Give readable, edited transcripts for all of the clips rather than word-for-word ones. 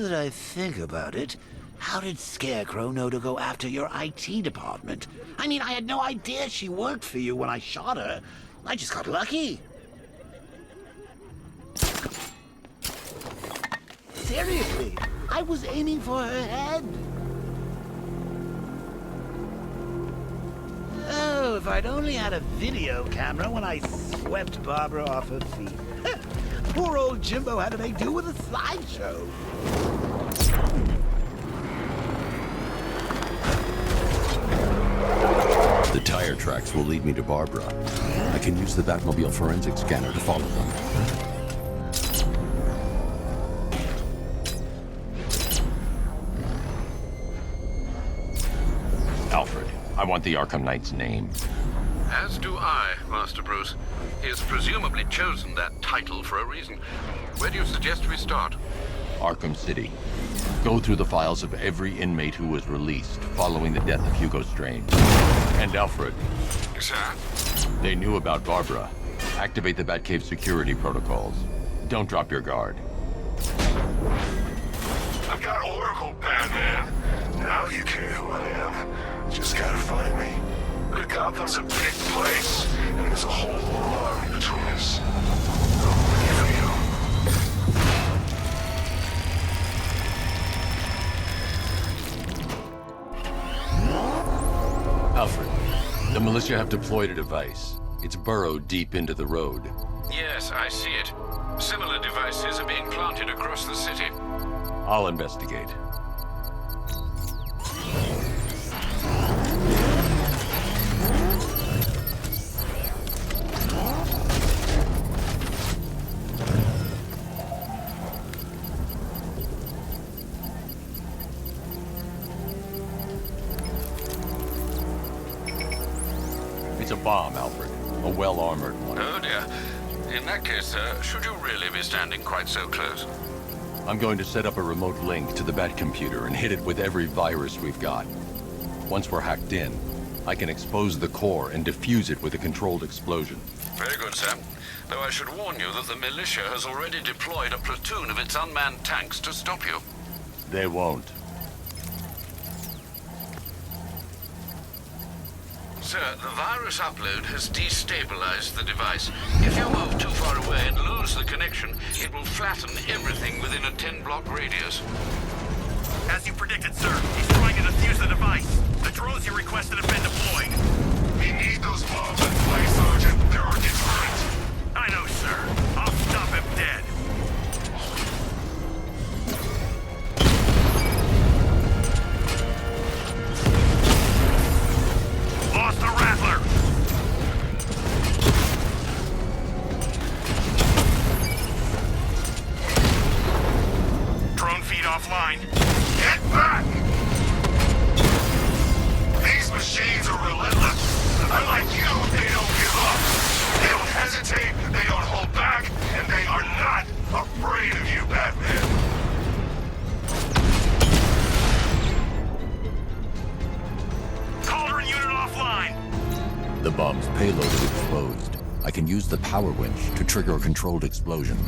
that I think about it, how did Scarecrow know to go after your IT department? I mean, I had no idea she worked for you when I shot her. I just got lucky. Seriously, I was aiming for her head. Oh, if I'd only had a video camera when I swept Barbara off her feet. Poor old Jimbo had to make do with a slideshow. The tire tracks will lead me to Barbara. I can use the Batmobile forensic scanner to follow them. Alfred, I want the Arkham Knight's name. As do I, Master Bruce. He has presumably chosen that title for a reason. Where do you suggest we start? Arkham City. Go through the files of every inmate who was released following the death of Hugo Strange. And Alfred. Sir? They knew about Barbara. Activate the Batcave security protocols. Don't drop your guard. I've got Oracle, Batman. Now you care who I am. Just gotta find me. But Gotham's a big place, and there's a whole army between us. I'm looking for you. Alfred, the militia have deployed a device. It's burrowed deep into the road. Yes, I see it. Similar devices are being planted across the city. I'll investigate. It's a bomb, Alfred. A well-armored one. Oh dear. In that case, should you really be standing quite so close? I'm going to set up a remote link to the Bat computer and hit it with every virus we've got. Once we're hacked in, I can expose the core and defuse it with a controlled explosion. Very good, sir. Though I should warn you that the militia has already deployed a platoon of its unmanned tanks to stop you. They won't. Sir, the virus upload has destabilized the device. If you move too far away and lose the connection, it will flatten everything within a 10-block radius. As you predicted, sir, he's trying to defuse the device. The drones you requested have been deployed. We need those bombs in place, Sergeant. They're our deterrent. I know, sir. I'll stop him dead. Lost the Rattler! Drone feed offline. Get back! These machines are relentless. Unlike you, they don't give up. They don't hesitate, they don't hold back, and they are not afraid of you, Batman. Cauldron unit offline. The bomb's payload is exposed. I can use the power winch to trigger a controlled explosion.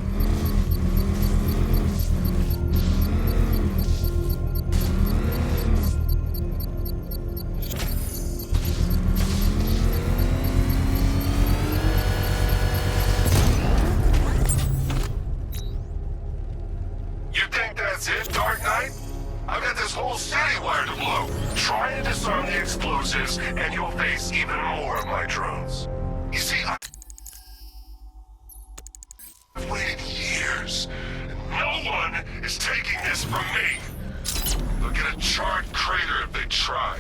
You think that's it, Dark Knight? I've got this whole city wired to blow. Try and disarm the explosives, and you'll face even more of my drones. You see, I've waited years, and no one is taking this from me. They'll get a charred crater if they try.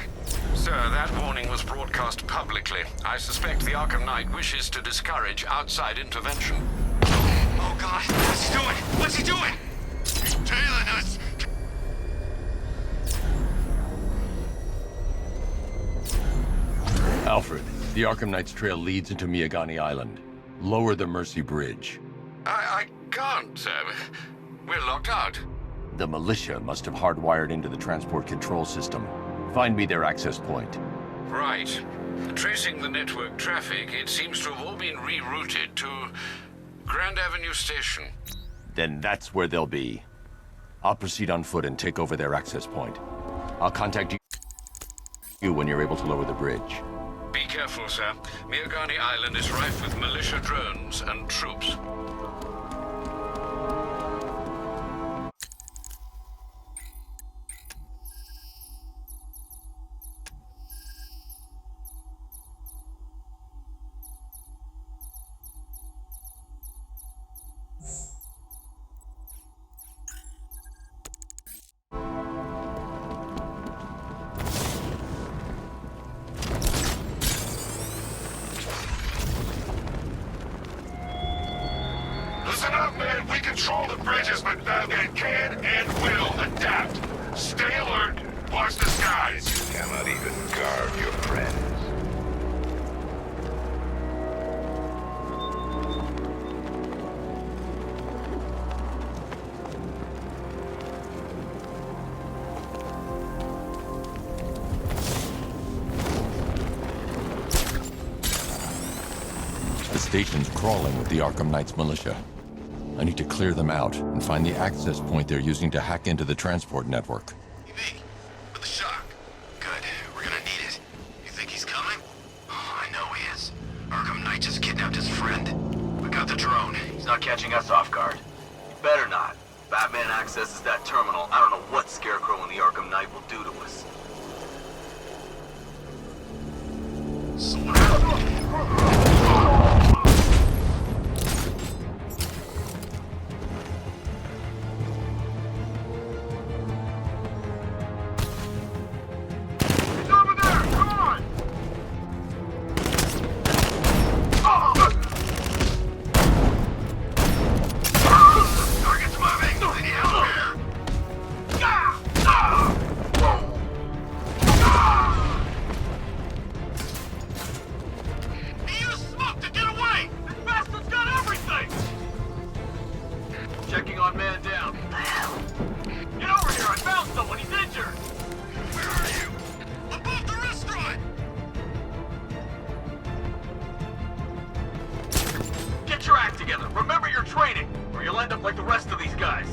Sir, that warning was broadcast publicly. I suspect the Arkham Knight wishes to discourage outside intervention. Oh, God. What's he doing? What's he doing? He's tailing us. Alfred, the Arkham Knight's trail leads into Miagani Island. Lower the Mercy Bridge. I can't, sir. We're locked out. The militia must have hardwired into the transport control system. Find me their access point. Right. Tracing the network traffic, it seems to have all been rerouted to Grand Avenue Station. Then that's where they'll be. I'll proceed on foot and take over their access point. I'll contact you when you're able to lower the bridge. Be careful, sir. Miagani Island is rife with militia drones and troops. Listen up, man. We control the bridges, but Batman can and will adapt. Stay alert. Watch the skies. You cannot even guard your friends. The station's crawling with the Arkham Knight's militia. I need to clear them out and find the access point they're using to hack into the transport network. EV, with the shock. Good, we're gonna need it. You think he's coming? Oh, I know he is. Arkham Knight just kidnapped his friend. We got the drone. He's not catching us off guard. He better not. Batman accesses that terminal. I don't know what Scarecrow and the Arkham Knight will do to us. Checking on man down. Get over here! I found someone! He's injured! Where are you? Above the restaurant! Get your act together! Remember your training, or you'll end up like the rest of these guys.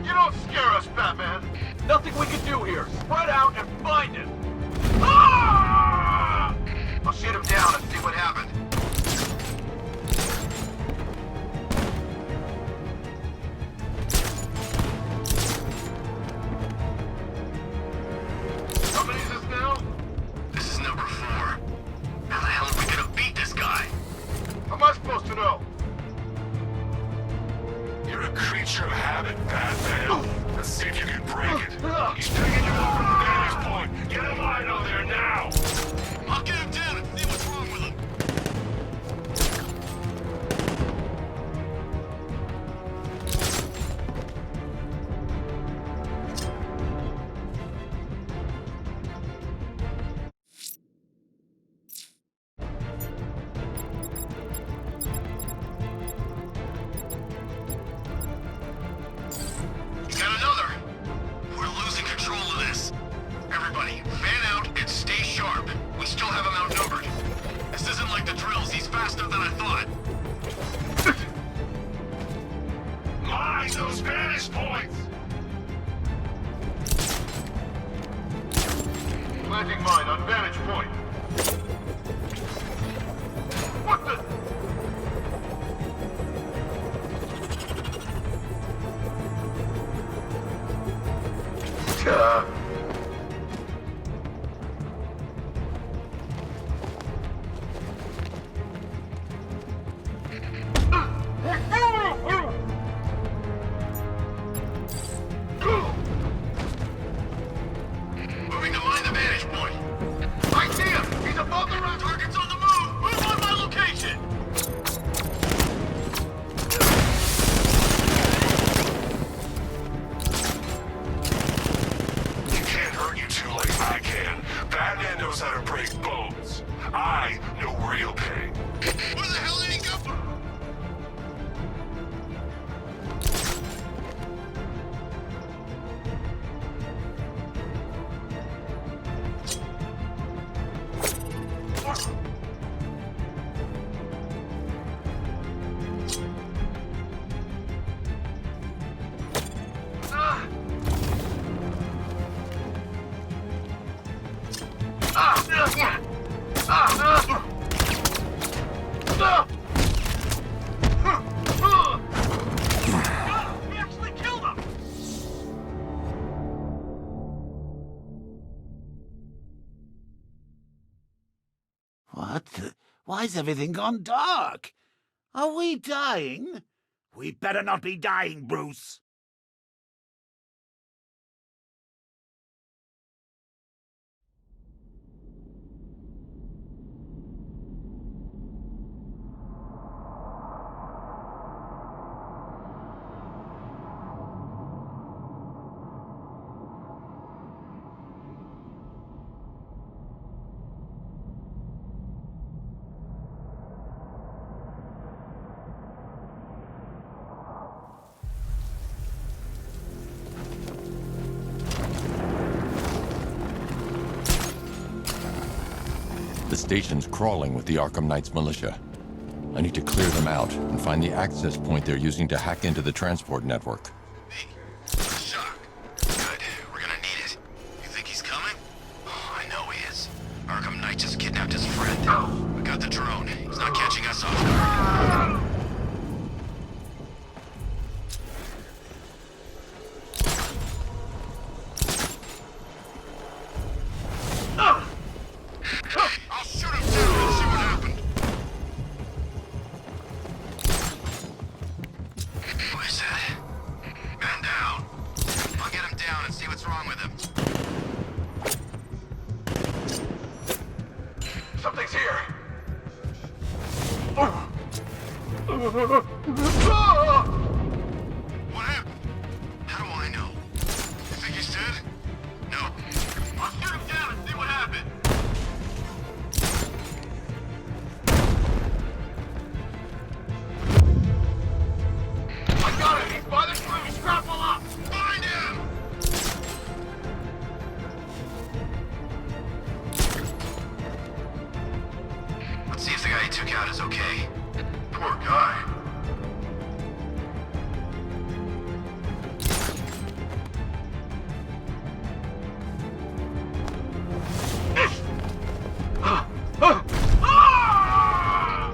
You don't scare us, Batman! Nothing we can do here. Spread out and find him! Ah! I'll shoot him down and see what happened. This is number 4. How the hell are we gonna beat this guy? How am I supposed to know? You're a creature of habit, Batman. Let's see if you can break it. He's taking you over to the vantage point. Get him right over there now. I'll get him down and see what's wrong with him. Got another! We're losing control of this. Everybody, fan out and stay sharp. We still have him outnumbered. This isn't like the drills. He's faster than I thought. Mind those vantage points! Planting mine on vantage point. What the? Moving to mine the vantage point. I see him! He's above the rock. Target's on the move! Move on my location! Why's everything gone dark? Are we dying? We better not be dying, Bruce. The station's crawling with the Arkham Knight's militia. I need to clear them out and find the access point they're using to hack into the transport network. Hey, shock. Good. We're gonna need it. You think he's coming? Oh, I know he is. Arkham Knight just kidnapped his friend. We got the drone. He's not catching us off guard. I'll shoot him down and see what happened. What is that? Man down. I'll get him down and see what's wrong with him. Something's here. What happened? How do I know? You think he's dead? No. I'll shoot him down and see what happened. I got him! He's by the tree! Grapple up! Find him! Let's see if the guy he took out is okay. Poor guy.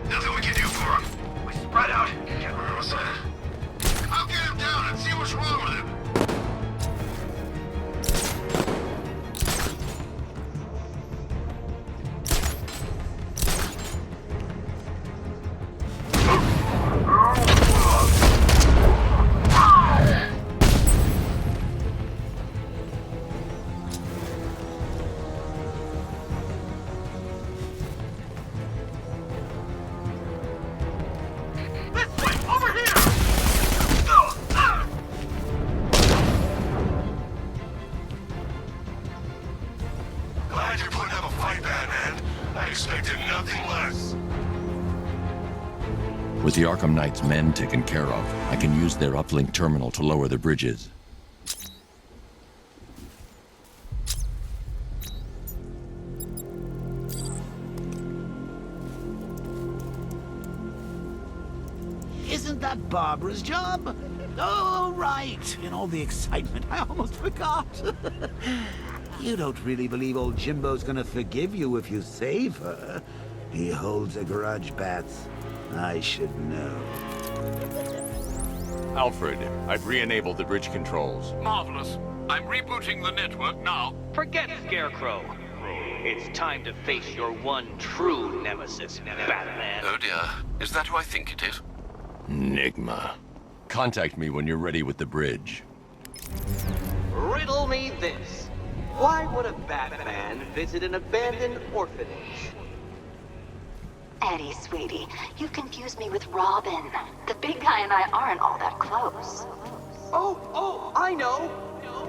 Nothing we can do for him. We spread out. Can't remember what's that. I'll get him down and see what's wrong with him. This way! Over here! Glad you're putting up a fight, Batman. I expected nothing less. With the Arkham Knight's men taken care of, I can use their uplink terminal to lower the bridges. Isn't that Barbara's job? Oh, right. In all the excitement, I almost forgot. You don't really believe old Jimbo's gonna forgive you if you save her. He holds a grudge, Bats. I should know. Alfred, I've re-enabled the bridge controls. Marvelous. I'm rebooting the network now. Forget Scarecrow. It's time to face your one true nemesis, Batman. Oh dear. Is that who I think it is? Enigma. Contact me when you're ready with the bridge. Riddle me this. Why would a Batman visit an abandoned orphanage? Eddie, sweetie, you confused me with Robin. The big guy and I aren't all that close. Oh, I know.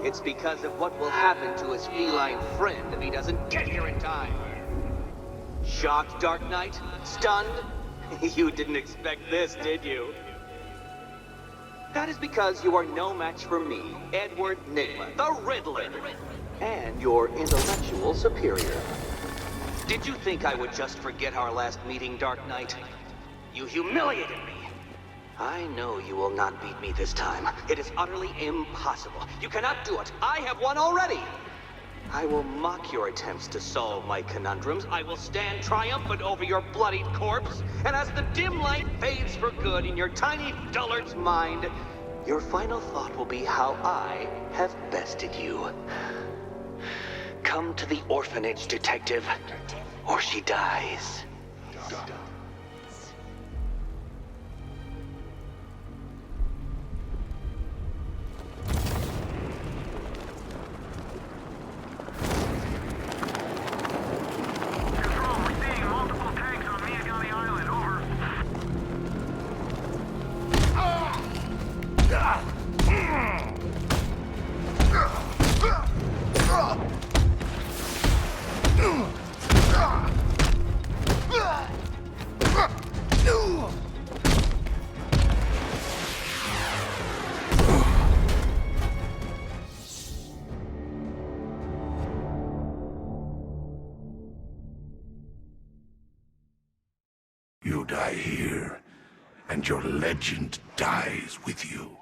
It's because of what will happen to his feline friend if he doesn't get here in time. Shocked, Dark Knight? Stunned? You didn't expect this, did you? That is because you are no match for me, Edward Nygma, the Riddler, and your intellectual superior. Did you think I would just forget our last meeting, Dark Knight? You humiliated me. I know you will not beat me this time. It is utterly impossible. You cannot do it. I have won already. I will mock your attempts to solve my conundrums. I will stand triumphant over your bloodied corpse. And as the dim light fades for good in your tiny dullard's mind, your final thought will be how I have bested you. Come to the orphanage, detective, or she dies. You die here, and your legend dies with you.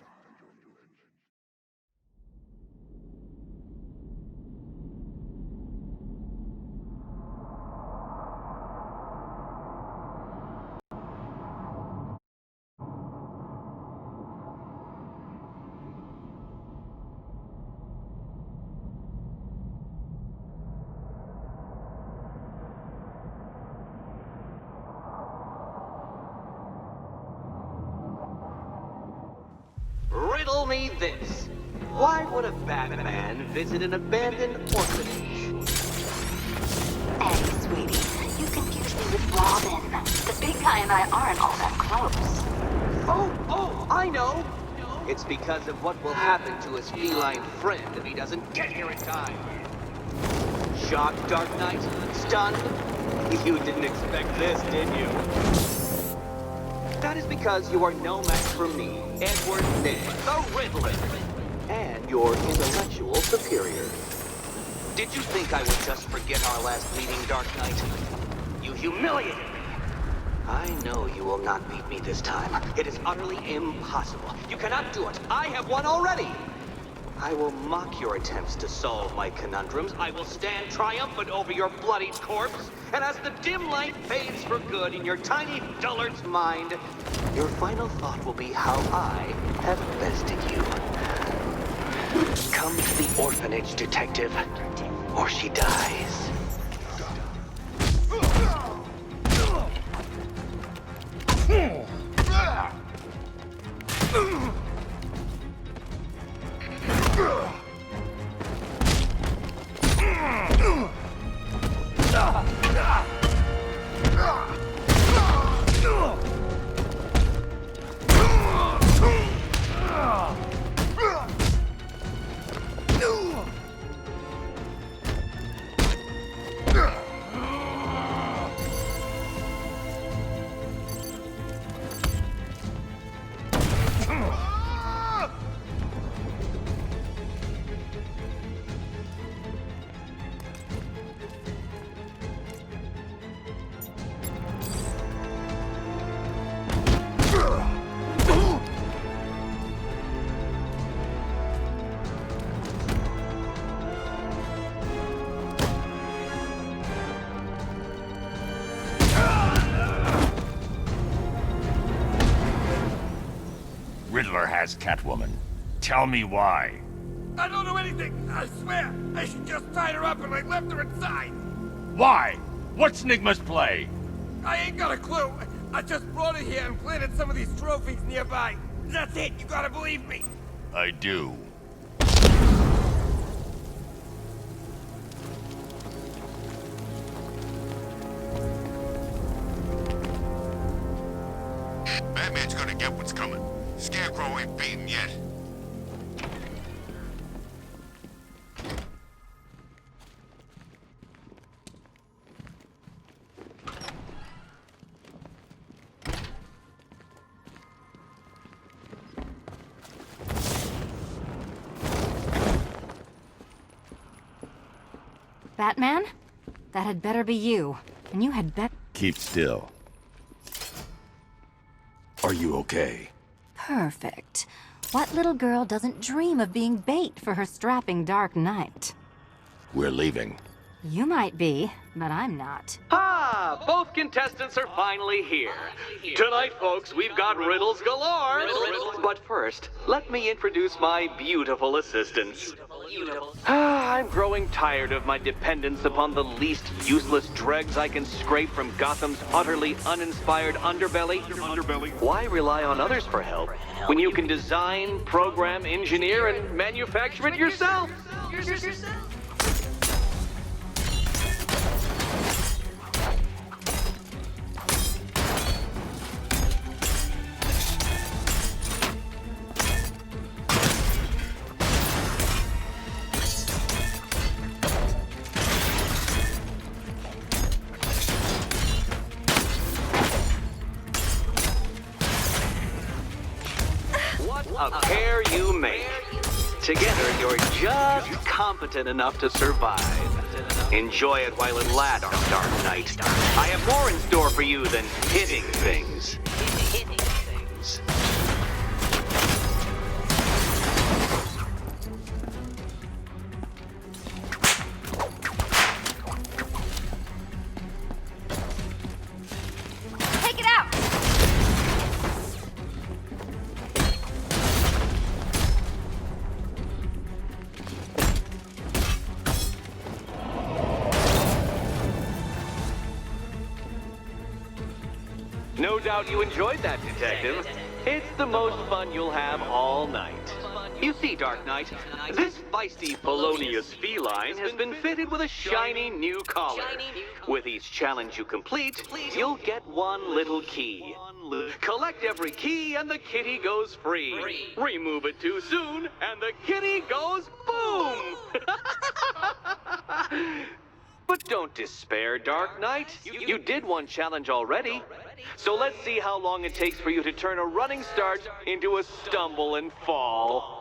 Riddle me this. Why would a Batman visit an abandoned orphanage? Eddie, sweetie, you confused me with Robin. The big guy and I aren't all that close. Oh, I know. It's because of what will happen to his feline friend if he doesn't get here in time. Shocked, Dark Knight? Stunned? You didn't expect this, did you? That is because you are no match for me, Edward Ned, the Riddler, and your intellectual superior. Did you think I would just forget our last meeting, Dark Knight? You humiliated me. I know you will not beat me this time. It is utterly impossible. You cannot do it. I have won already. I will mock your attempts to solve my conundrums. I will stand triumphant over your bloodied corpse. And as the dim light fades for good in your tiny dullard's mind, your final thought will be how I have bested you. Come to the orphanage, detective, or she dies. Riddler has Catwoman. Tell me why. I don't know anything, I swear. I just tied her up and I left her inside. Why? What's Nigma's play? I ain't got a clue. I just brought her here and planted some of these trophies nearby. That's it, you gotta believe me. I do. Batman's gonna get what's coming. Scarecrow ain't beaten yet. Batman? That had better be you. And you had better... Keep still. Are you okay? Perfect. What little girl doesn't dream of being bait for her strapping Dark Knight? We're leaving. You might be, but I'm not. Ah, both contestants are finally here. Tonight, folks, we've got riddles galore. But first, let me introduce my beautiful assistants. I'm growing tired of my dependence upon the least useless dregs I can scrape from Gotham's utterly uninspired underbelly. Why rely on others for help when you can design, program, engineer, and manufacture it yourself? a pair you make. Together, you're just competent enough to survive. Enjoy it while it lasts, Dark Knight. I have more in store for you than hitting things. Take it out! No doubt you enjoyed that, Detective. It's the most fun you'll have all night. You see, Dark Knight, this feisty Polonius feline has been fitted with a shiny new collar. With each challenge you complete, you'll get one little key. Collect every key and the kitty goes free. Remove it too soon and the kitty goes boom! But don't despair, Dark Knight. You did one challenge already. So let's see how long it takes for you to turn a running start into a stumble and fall.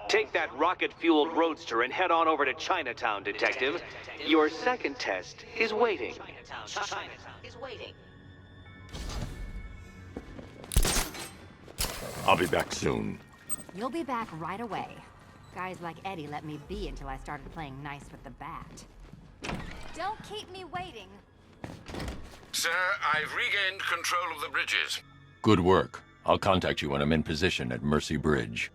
Take that rocket-fueled roadster and head on over to Chinatown, Detective. Your second test is waiting. I'll be back soon. You'll be back right away. Guys like Eddie let me be until I started playing nice with the bat. Don't keep me waiting. Sir, I've regained control of the bridges. Good work. I'll contact you when I'm in position at Mercy Bridge.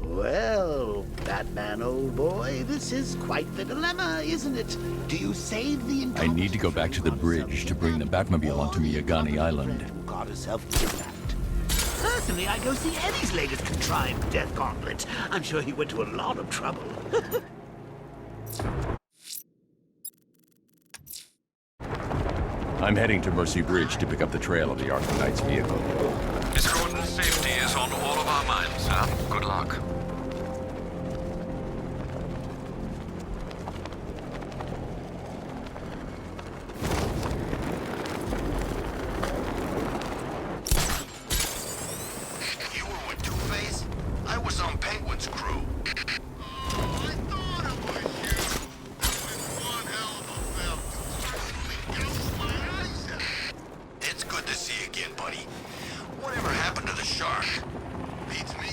Well, Batman, old boy, this is quite the dilemma, isn't it? Do you save the I need to go back to the bridge to bring the Batmobile onto Miyagani Island. who got herself kidnapped? Certainly, I go see Eddie's latest contrived death gauntlet. I'm sure he went to a lot of trouble. I'm heading to Mercy Bridge to pick up the trail of the Arkham Knight's vehicle. Miss Gordon's safety is on all of our minds, sir. Good luck. You were with Two-Face? I was on Penguin's crew. It's good to see you again, buddy. Whatever happened to the shark? Beats me.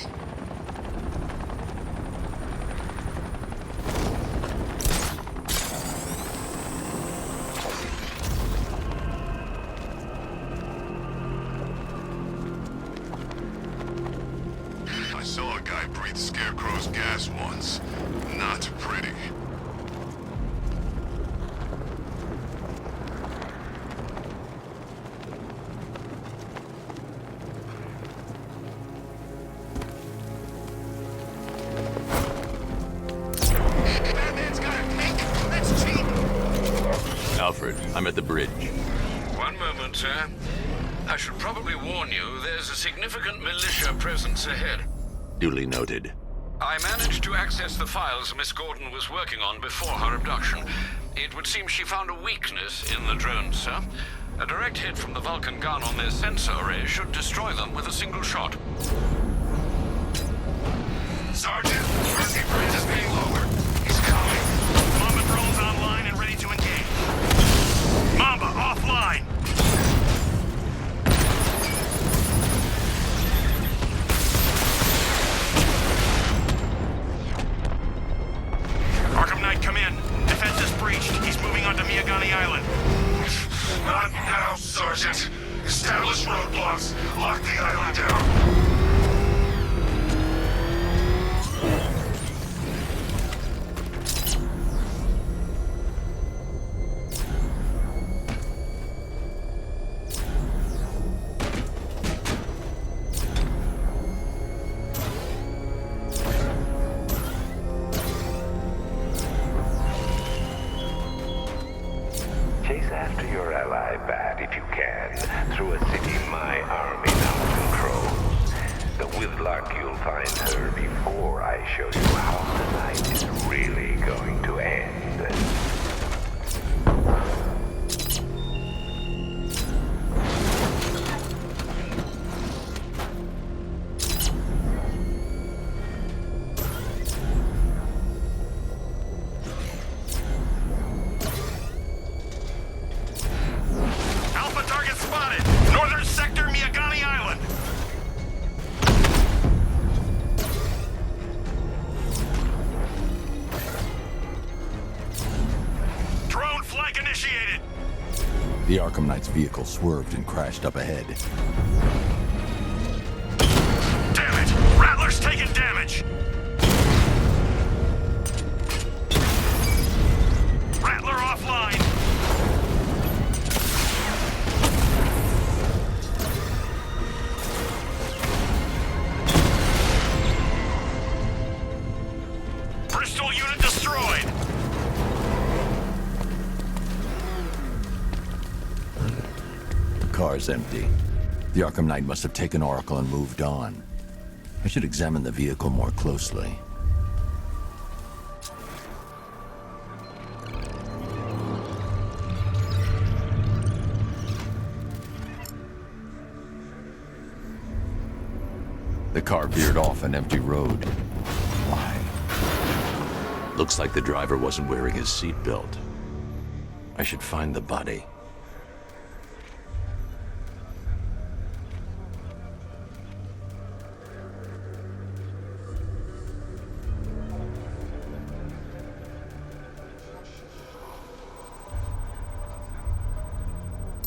I saw a guy breathe Scarecrow's gas once. Not pretty. Batman's got a tank. That's cheap. Alfred, I'm at the bridge. One moment, sir. I should probably warn you, there's a significant militia presence ahead. Duly noted. I managed to access the files Miss Gordon was working on before her abduction. It would seem she found a weakness in the drones, sir. A direct hit from the Vulcan gun on their sensor array should destroy them with a single shot. Sergeant, Mercy Bridge is being lowered. He's coming. Mamba drone's online and ready to engage. Mamba offline. Arkham Knight, come in. Defense is breached. He's moving onto Miyagani Island. Not now, Sergeant. Establish roadblocks. Lock the island down. Chase after your ally, Bat, if you can, through a city my army now controls. But with luck, you'll find her before I show you how the night is really going to end. Arkham Knight's vehicle swerved and crashed up ahead. Damn it! Rattler's taking damage! Rattler offline! Bristol unit destroyed! The car's empty. The Arkham Knight must have taken Oracle and moved on. I should examine the vehicle more closely. The car veered off an empty road. Why? Looks like the driver wasn't wearing his seatbelt. I should find the body.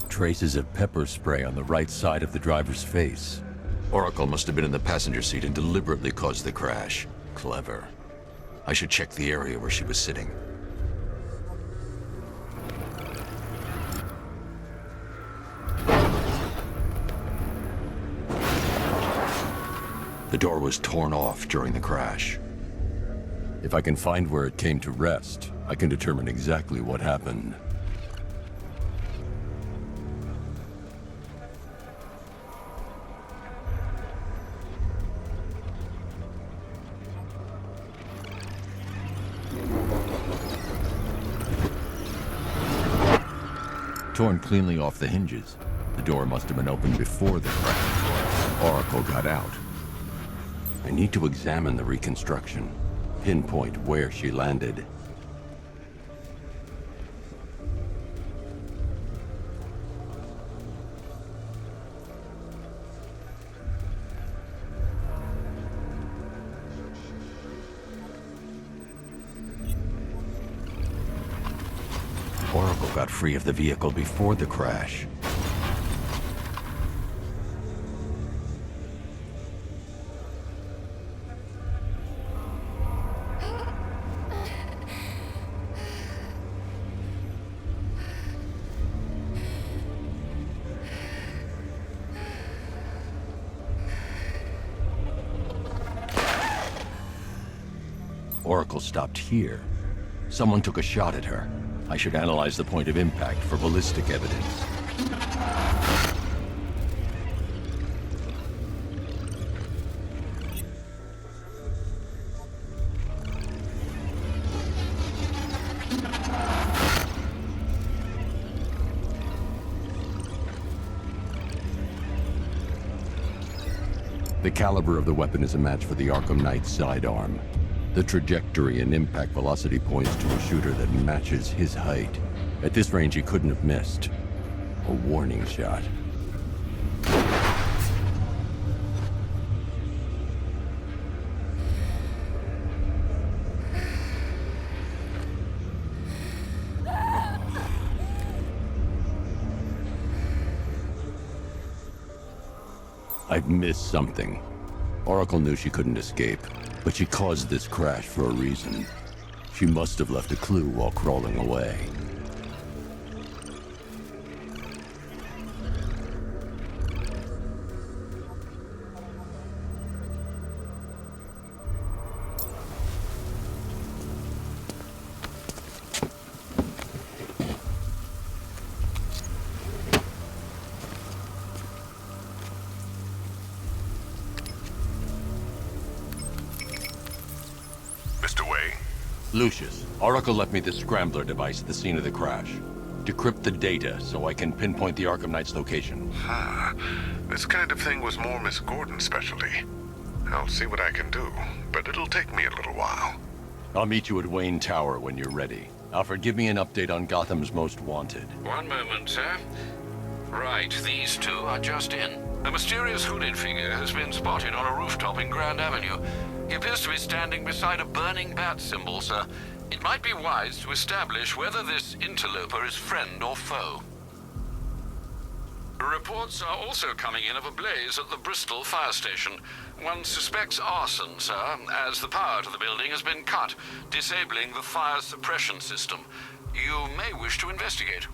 Traces of pepper spray on the right side of the driver's face. Oracle must have been in the passenger seat and deliberately caused the crash. Clever. I should check the area where she was sitting. The door was torn off during the crash. If I can find where it came to rest, I can determine exactly what happened. Torn cleanly off the hinges. The door must have been opened before the crash. Oracle got out. I need to examine the reconstruction, pinpoint where she landed. Oracle got free of the vehicle before the crash. Oracle stopped here. Someone took a shot at her. I should analyze the point of impact for ballistic evidence. The caliber of the weapon is a match for the Arkham Knight's sidearm. The trajectory and impact velocity points to a shooter that matches his height. At this range, he couldn't have missed. A warning shot. I've missed something. Oracle knew she couldn't escape. But she caused this crash for a reason. She must have left a clue while crawling away. Lucius, Oracle left me the scrambler device at the scene of the crash. Decrypt the data so I can pinpoint the Arkham Knight's location. This kind of thing was more Miss Gordon's specialty. I'll see what I can do, but it'll take me a little while. I'll meet you at Wayne Tower when you're ready. Alfred, give me an update on Gotham's Most Wanted. One moment, sir. Right, these two are just in. A mysterious hooded figure has been spotted on a rooftop in Grand Avenue. He appears to be standing beside a burning bat symbol, sir. It might be wise to establish whether this interloper is friend or foe. Reports are also coming in of a blaze at the Bristol fire station. One suspects arson, sir, as the power to the building has been cut, disabling the fire suppression system. You may wish to investigate.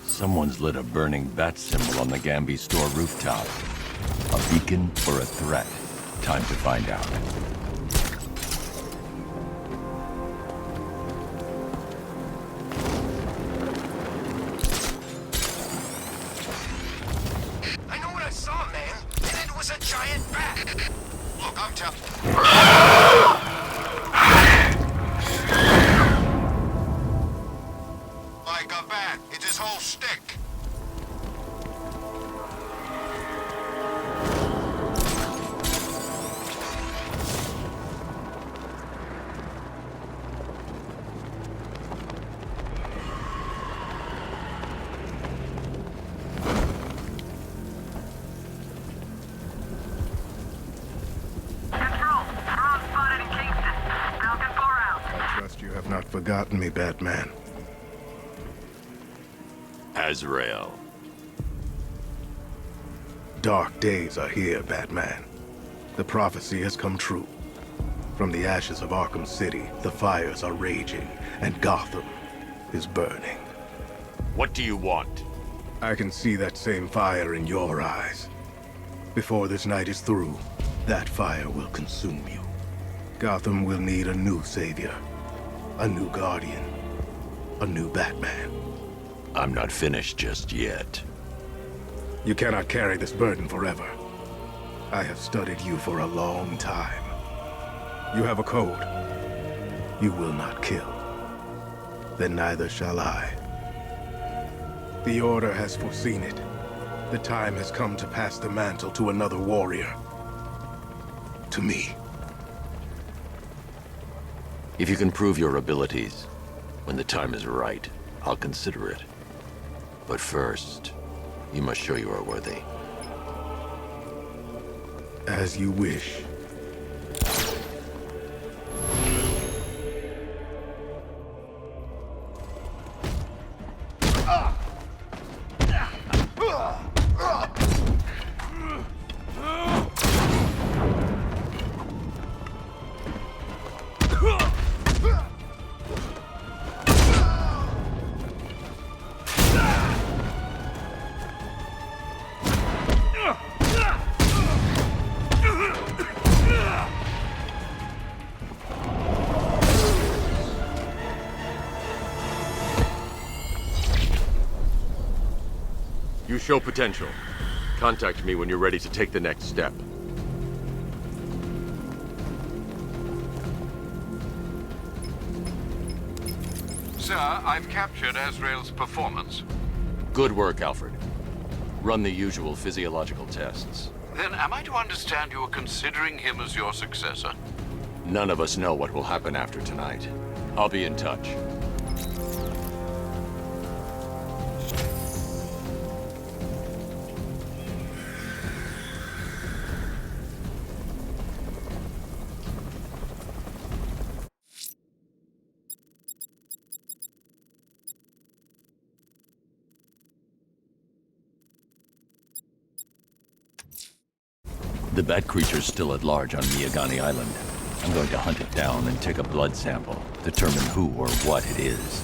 Someone's lit a burning bat symbol on the Gamby store rooftop. A beacon or a threat? Time to find out. I know what I saw, man. And it was a giant bat. Look, I'm telling. Like a bat. It's his whole stick. You have not forgotten me, Batman. Azrael. Dark days are here, Batman. The prophecy has come true. From the ashes of Arkham City, the fires are raging, and Gotham is burning. What do you want? I can see that same fire in your eyes. Before this night is through, that fire will consume you. Gotham will need a new savior. A new Guardian. A new Batman. I'm not finished just yet. You cannot carry this burden forever. I have studied you for a long time. You have a code. You will not kill. Then neither shall I. The Order has foreseen it. The time has come to pass the mantle to another warrior. To me. If you can prove your abilities, when the time is right, I'll consider it. But first, you must show you are worthy. As you wish. You show potential. Contact me when you're ready to take the next step. Sir, I've captured Azrael's performance. Good work, Alfred. Run the usual physiological tests. Then am I to understand you are considering him as your successor? None of us know what will happen after tonight. I'll be in touch. The bat creature's still at large on Miyagani Island. I'm going to hunt it down and take a blood sample, determine who or what it is.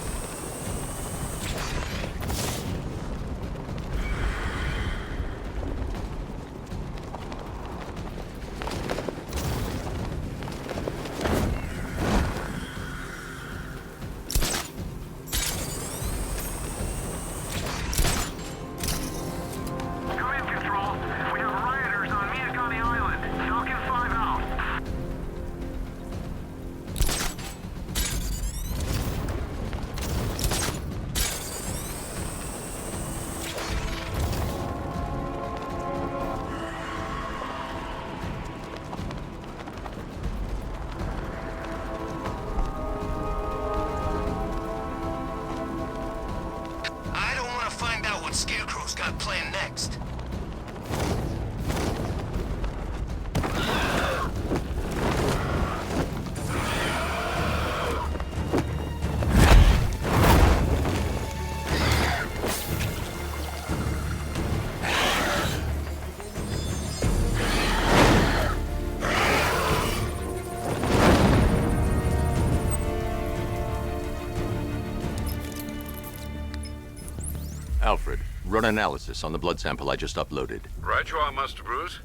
Alfred, run analysis on the blood sample I just uploaded. Right you are, Master Bruce.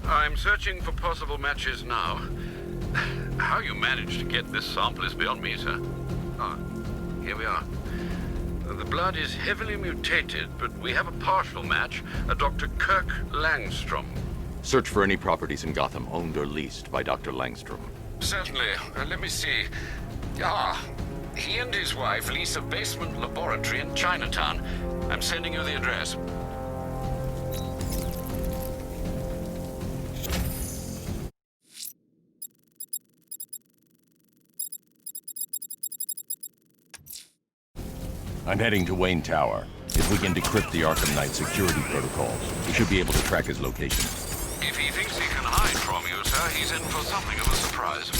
I'm searching for possible matches now. How you managed to get this sample is beyond me, sir. Ah, here we are. The blood is heavily mutated, but we have a partial match, a Dr. Kirk Langstrom. Search for any properties in Gotham owned or leased by Dr. Langstrom. Certainly. Let me see. Ah, he and his wife lease a basement laboratory in Chinatown. I'm sending you the address. I'm heading to Wayne Tower. If we can decrypt the Arkham Knight security protocols, we should be able to track his location. If he thinks he can hide from you, sir, he's in for something of a surprise.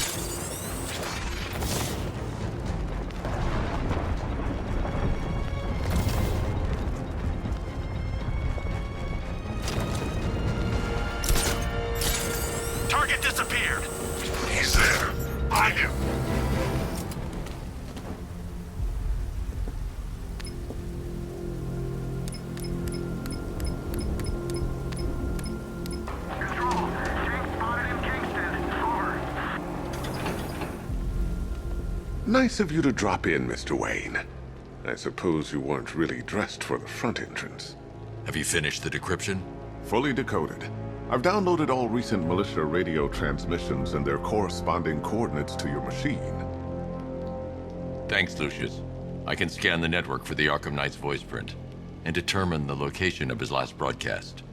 Target disappeared. He's there. Find him. Nice of you to drop in, Mr. Wayne. I suppose you weren't really dressed for the front entrance. Have you finished the decryption? Fully decoded. I've downloaded all recent militia radio transmissions and their corresponding coordinates to your machine. Thanks, Lucius. I can scan the network for the Arkham Knight's voice print and determine the location of his last broadcast.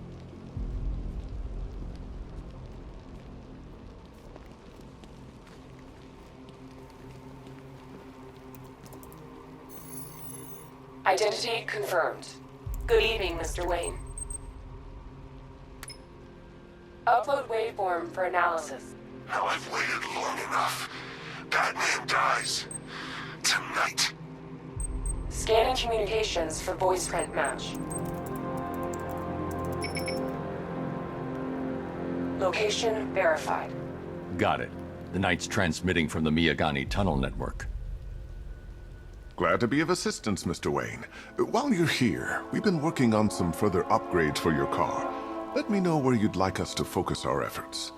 Identity confirmed. Good evening, Mr. Wayne. Upload waveform for analysis. Now I've waited long enough. Batman dies. Tonight. Scanning communications for voice print match. Location verified. Got it. The Knight's transmitting from the Miyagani tunnel network. Glad to be of assistance, Mr. Wayne. While you're here, we've been working on some further upgrades for your car. Let me know where you'd like us to focus our efforts.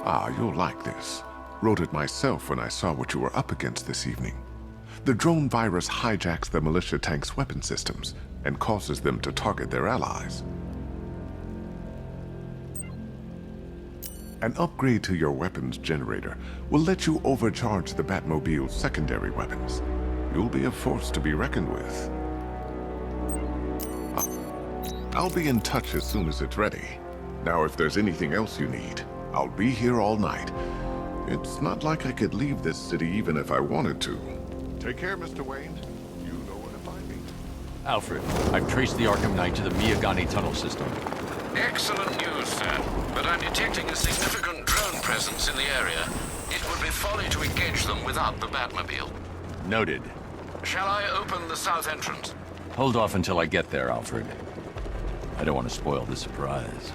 Ah, you'll like this. Wrote it myself when I saw what you were up against this evening. The drone virus hijacks the militia tank's weapon systems and causes them to target their allies. An upgrade to your weapons generator will let you overcharge the Batmobile's secondary weapons. You'll be a force to be reckoned with. I'll be in touch as soon as it's ready. Now, if there's anything else you need, I'll be here all night. It's not like I could leave this city even if I wanted to. Take care, Mr. Wayne. You know where to find me. Alfred, I've traced the Arkham Knight to the Miyagani tunnel system. Excellent news, sir. But I'm detecting a significant drone presence in the area. It would be folly to engage them without the Batmobile. Noted. Shall I open the south entrance? Hold off until I get there, Alfred. I don't want to spoil the surprise.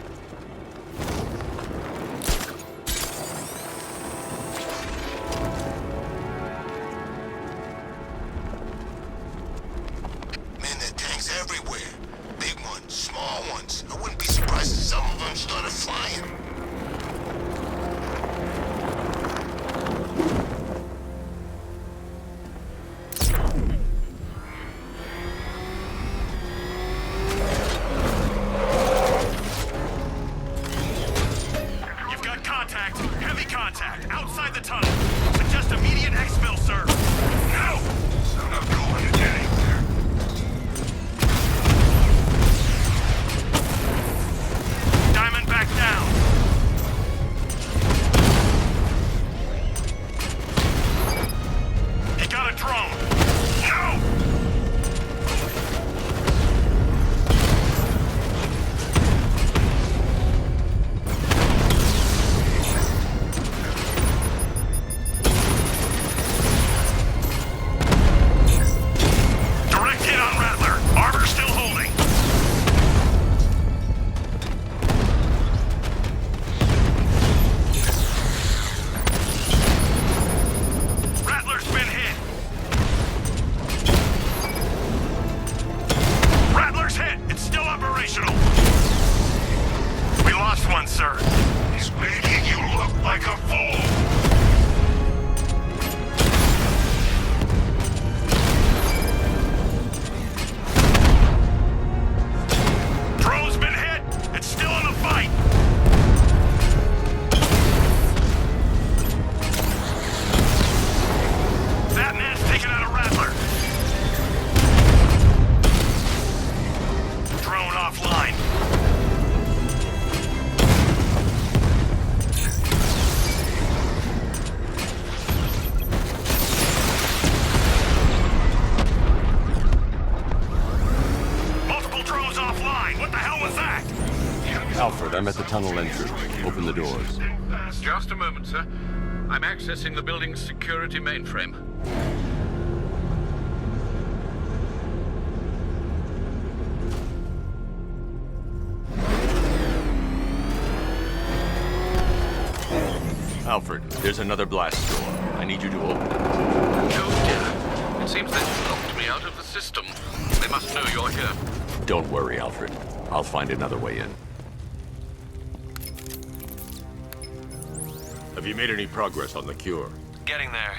Man, there are tanks everywhere. Big ones, small ones. I wouldn't be surprised if some of them started flying. You've got contact. Heavy contact. Outside the tunnel. Suggest immediate exfil, sir. No! I'm not going to get anywhere. Diamond back down. lost one, sir. He's making you look like a fool. Drone's been hit. It's still in the fight. That man's taking out a Rattler. Drone offline. Multiple drones offline. What the hell was that? Alfred, I'm at the tunnel entry. Open the doors. Just a moment, sir. I'm accessing the building's security mainframe. Alfred, there's another blast door. I need you to open it. Oh dear. It seems they've locked me out of the system. They must know you're here. Don't worry, Alfred. I'll find another way in. Have you made any progress on the cure? Getting there.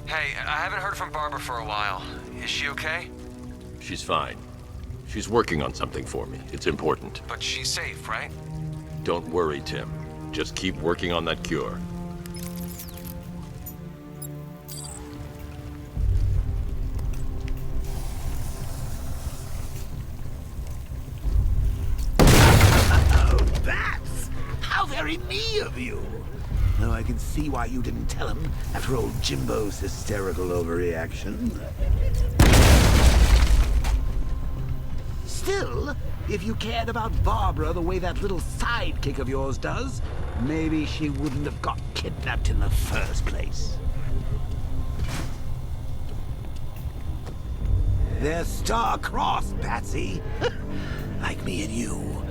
Hey, I haven't heard from Barbara for a while. Is she okay? She's fine. She's working on something for me. It's important. But she's safe, right? Don't worry, Tim. Just keep working on that cure. Oh, that's how very me of you. Though I can see why you didn't tell him after old Jimbo's hysterical overreaction. Still, if you cared about Barbara the way that little sidekick of yours does, maybe she wouldn't have got kidnapped in the first place. They're star-crossed, Patsy. Like me and you.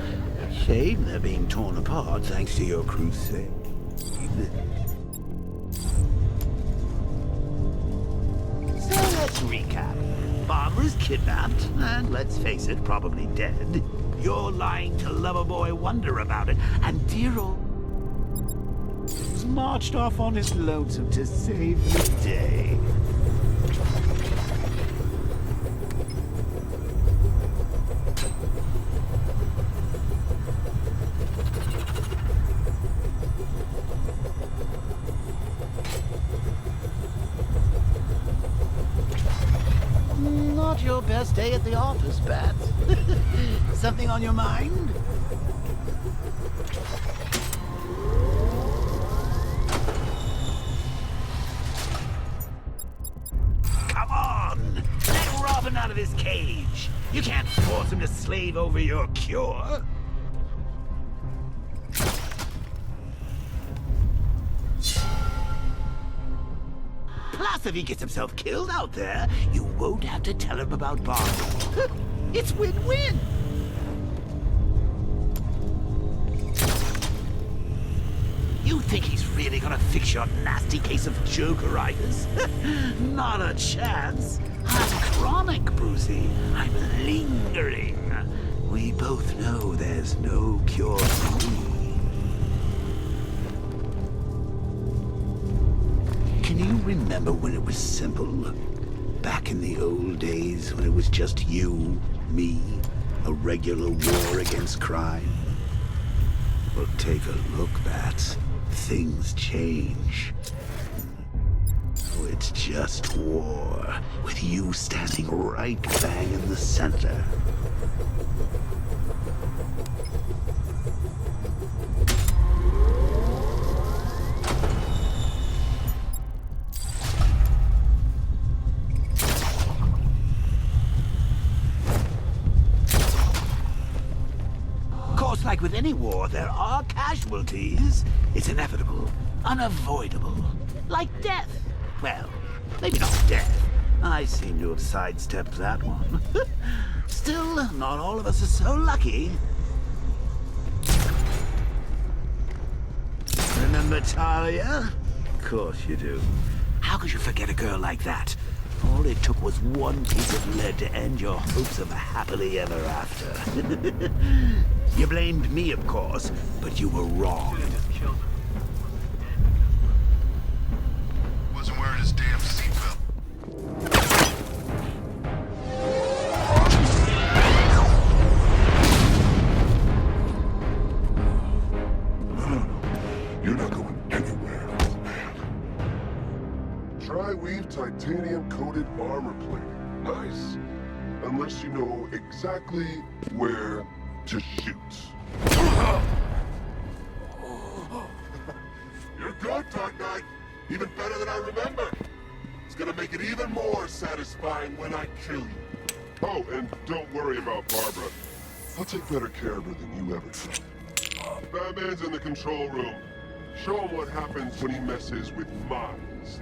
Shame they're being torn apart thanks to your crusade. So let's recap. Barbara's kidnapped, and let's face it, probably dead. You're lying to Loverboy Wonder about it, and dear old was marched off on his lonesome to save the day. Not your best day at the office, Bats. Something on your mind? Come on! Let Robin out of his cage! You can't force him to slave over your cure! Plus, if he gets himself killed out there, you won't have to tell him about Barbara. It's win-win! You think he's really gonna fix your nasty case of Jokeritis? Not a chance. I'm chronic, Brucey. I'm lingering. We both know there's no cure for me. Can you remember when it was simple? Back in the old days when it was just you, me, a regular war against crime? Well, take a look, Bats. Things change. Oh, it's just war, with you standing right bang in the center. Like with any war, there are casualties. It's inevitable, unavoidable. Like death. Well, maybe not death. I seem to have sidestepped that one. Still, not all of us are so lucky. Remember Talia? Of course you do. How could you forget a girl like that? All it took was one piece of lead to end your hopes of a happily ever after. You blamed me, of course, but you were wrong. Wasn't wearing his damn seatbelt. You're not going anywhere, old man. Tri-weave titanium-coated armor plating. Nice. Unless you know exactly where to shoot. You're good, Dark Knight. Even better than I remember. It's gonna make it even more satisfying when I kill you. Oh, and don't worry about Barbara. I'll take better care of her than you ever did. Batman's in the control room. Show him what happens when he messes with minds.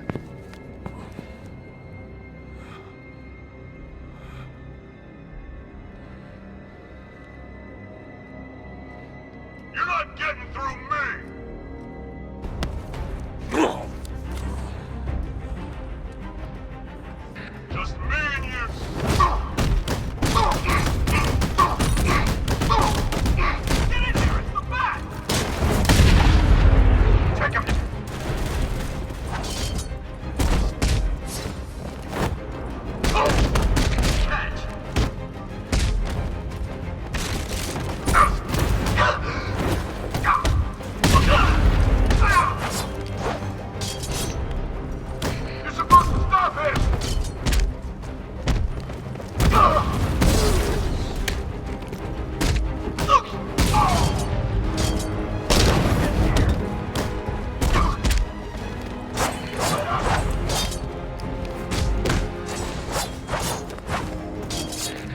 You're not getting through me! Just me and you! Get in here! It's the bat! Take him! Catch! You're supposed to stop him!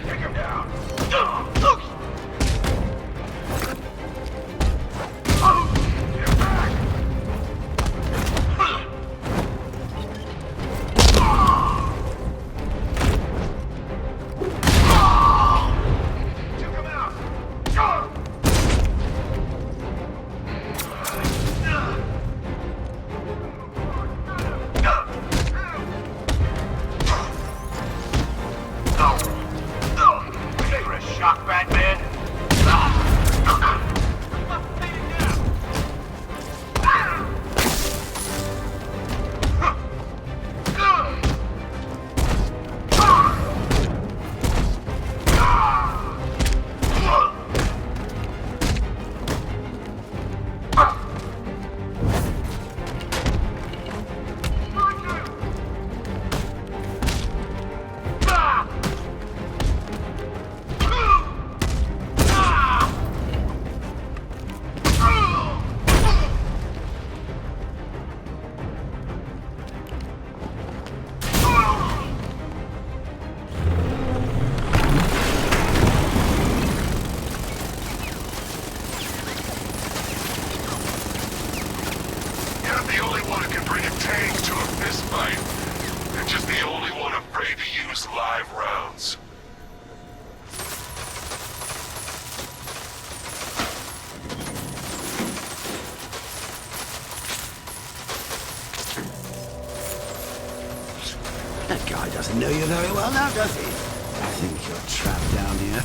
Take him down! Get back! Took him out! You're a shock, Batman! You're the only one who can bring a tank to a fistfight. You're just the only one afraid to use live rounds. That guy doesn't know you very well now, does he? I think you're trapped down here.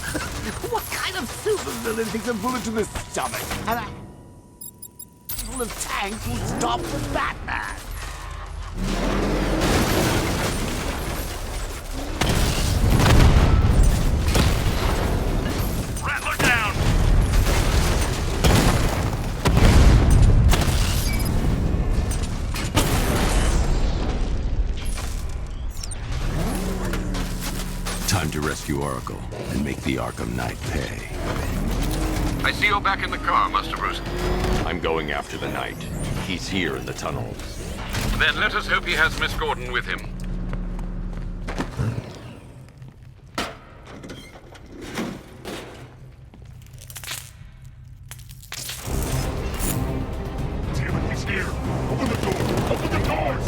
What kind of supervillain takes a bullet to the stomach and a full of tanks will stop the Batman? Rattler down! Time to rescue Oracle and make the Arkham Knight pay. I see you're back in the car, Master Bruce. I'm going after the Knight. He's here in the tunnels. Then let us hope he has Miss Gordon with him. Damn it, he's here! Open the door! Open the doors!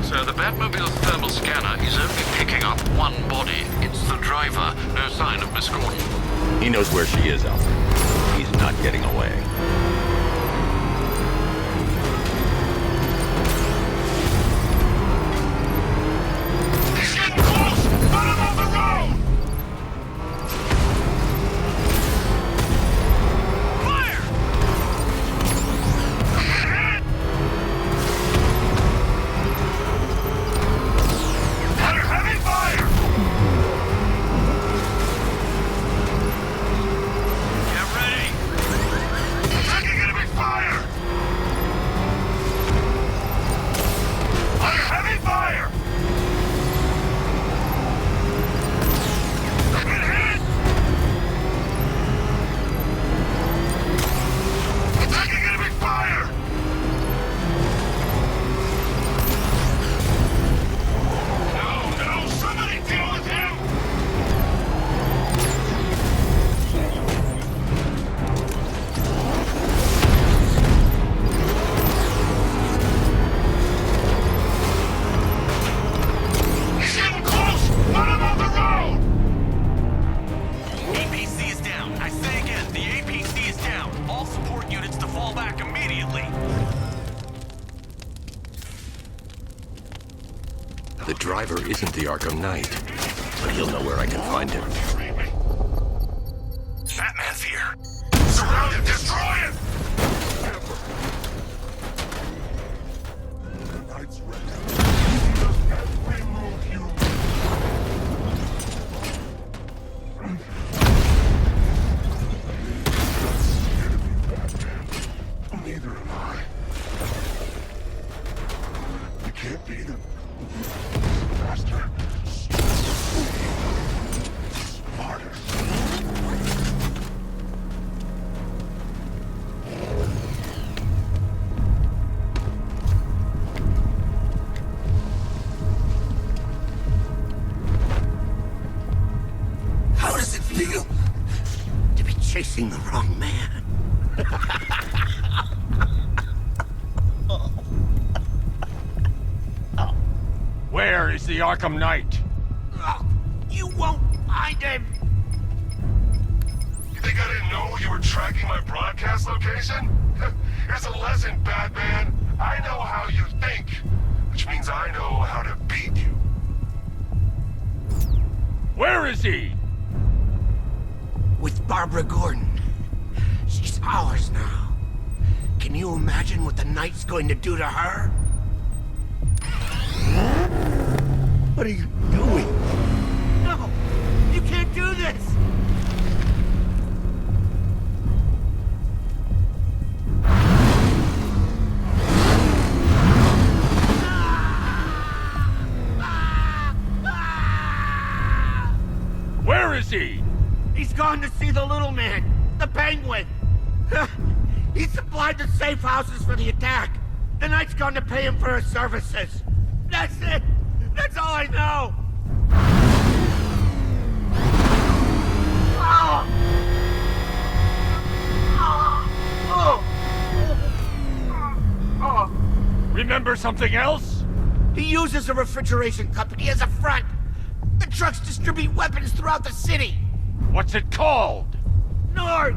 So the Batmobile's thermal scanner is only picking up one body. It's the driver. No sign of Miss Gordon. He knows where she is, Alfred. He's not getting away. He's getting close! Arkham Knight, but he'll know where I can find him. Batman's here. Surround him, destroy him! The Knight's ready. He does every move you Neither am I. You can't beat him. Faster. Smarter. How does it feel to be chasing the wrong man? Where is the Arkham Knight? Oh, you won't find him! You think I didn't know you were tracking my broadcast location? Here's a lesson, Batman. I know how you think, which means I know how to beat you. Where is he? With Barbara Gordon. She's ours now. Can you imagine what the Knight's going to do to her? What are you doing? No! You can't do this! Where is he? He's gone to see the little man, the Penguin. He supplied the safe houses for the attack. The Knight's gone to pay him for his services. That's it. That's all I know. Remember something else? He uses a refrigeration company as a front. The trucks distribute weapons throughout the city. What's it called? North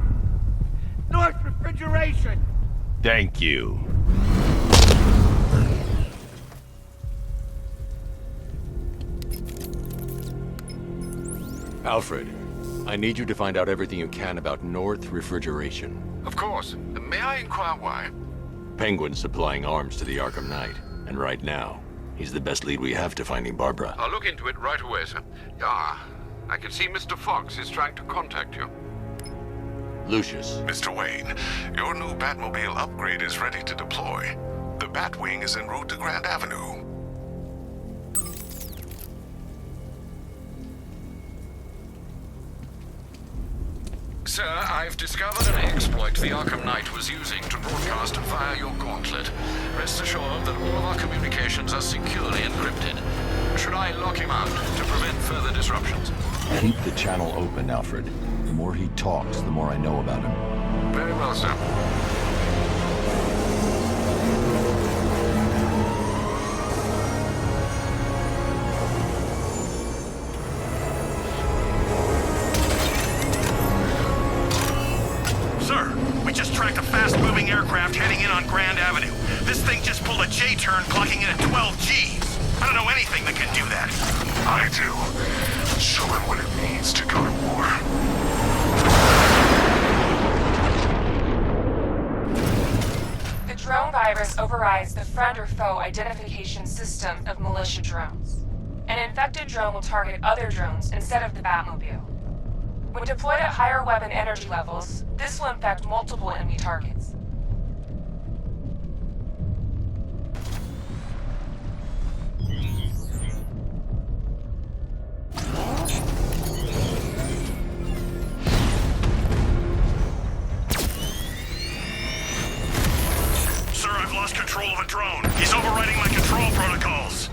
Refrigeration. Thank you. Alfred, I need you to find out everything you can about North Refrigeration. Of course. May I inquire why? Penguin's supplying arms to the Arkham Knight, and right now, he's the best lead we have to finding Barbara. I'll look into it right away, sir. Ah, I can see Mr. Fox is trying to contact you. Lucius. Mr. Wayne, your new Batmobile upgrade is ready to deploy. The Batwing is en route to Grand Avenue. Sir, I've discovered an exploit the Arkham Knight was using to broadcast via your gauntlet. Rest assured that all of our communications are securely encrypted. Should I lock him out to prevent further disruptions? Keep the channel open, Alfred. The more he talks, the more I know about him. Very well, sir. Just tracked a fast-moving aircraft heading in on Grand Avenue. This thing just pulled a J-turn, clocking in at 12 Gs. I don't know anything that can do that. I do. Show him what it means to go to war. The drone virus overrides the friend or foe identification system of militia drones. An infected drone will target other drones instead of the Batmobile. When deployed at higher weapon energy levels, this will infect multiple enemy targets. Sir, I've lost control of a drone. He's overriding my control protocols.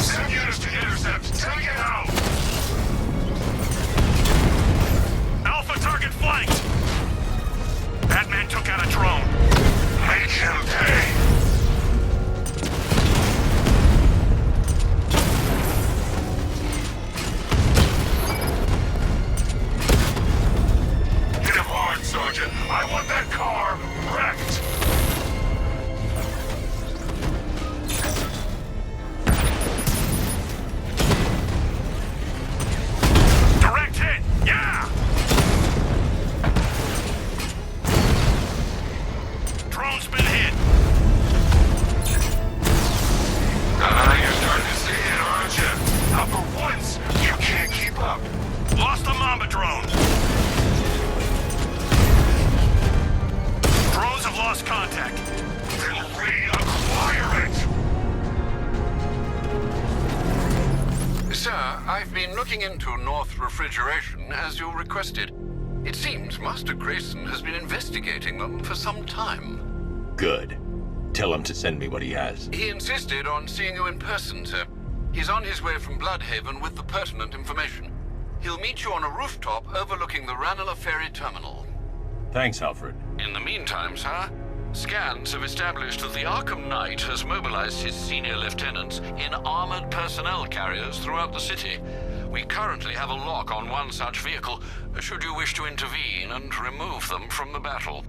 Send units to intercept. Take it out! Alpha target flanked! Batman took out a drone. Make him pay! Hit him hard, Sergeant. I want that car wrecked! tech, then reacquire it! Sir, I've been looking into North Refrigeration as you requested. It seems Master Grayson has been investigating them for some time. Good. Tell him to send me what he has. He insisted on seeing you in person, sir. He's on his way from Bloodhaven with the pertinent information. He'll meet you on a rooftop overlooking the Ranelagh Ferry Terminal. Thanks, Alfred. In the meantime, sir, scans have established that the Arkham Knight has mobilized his senior lieutenants in armored personnel carriers throughout the city. We currently have a lock on one such vehicle, should you wish to intervene and remove them from the battle.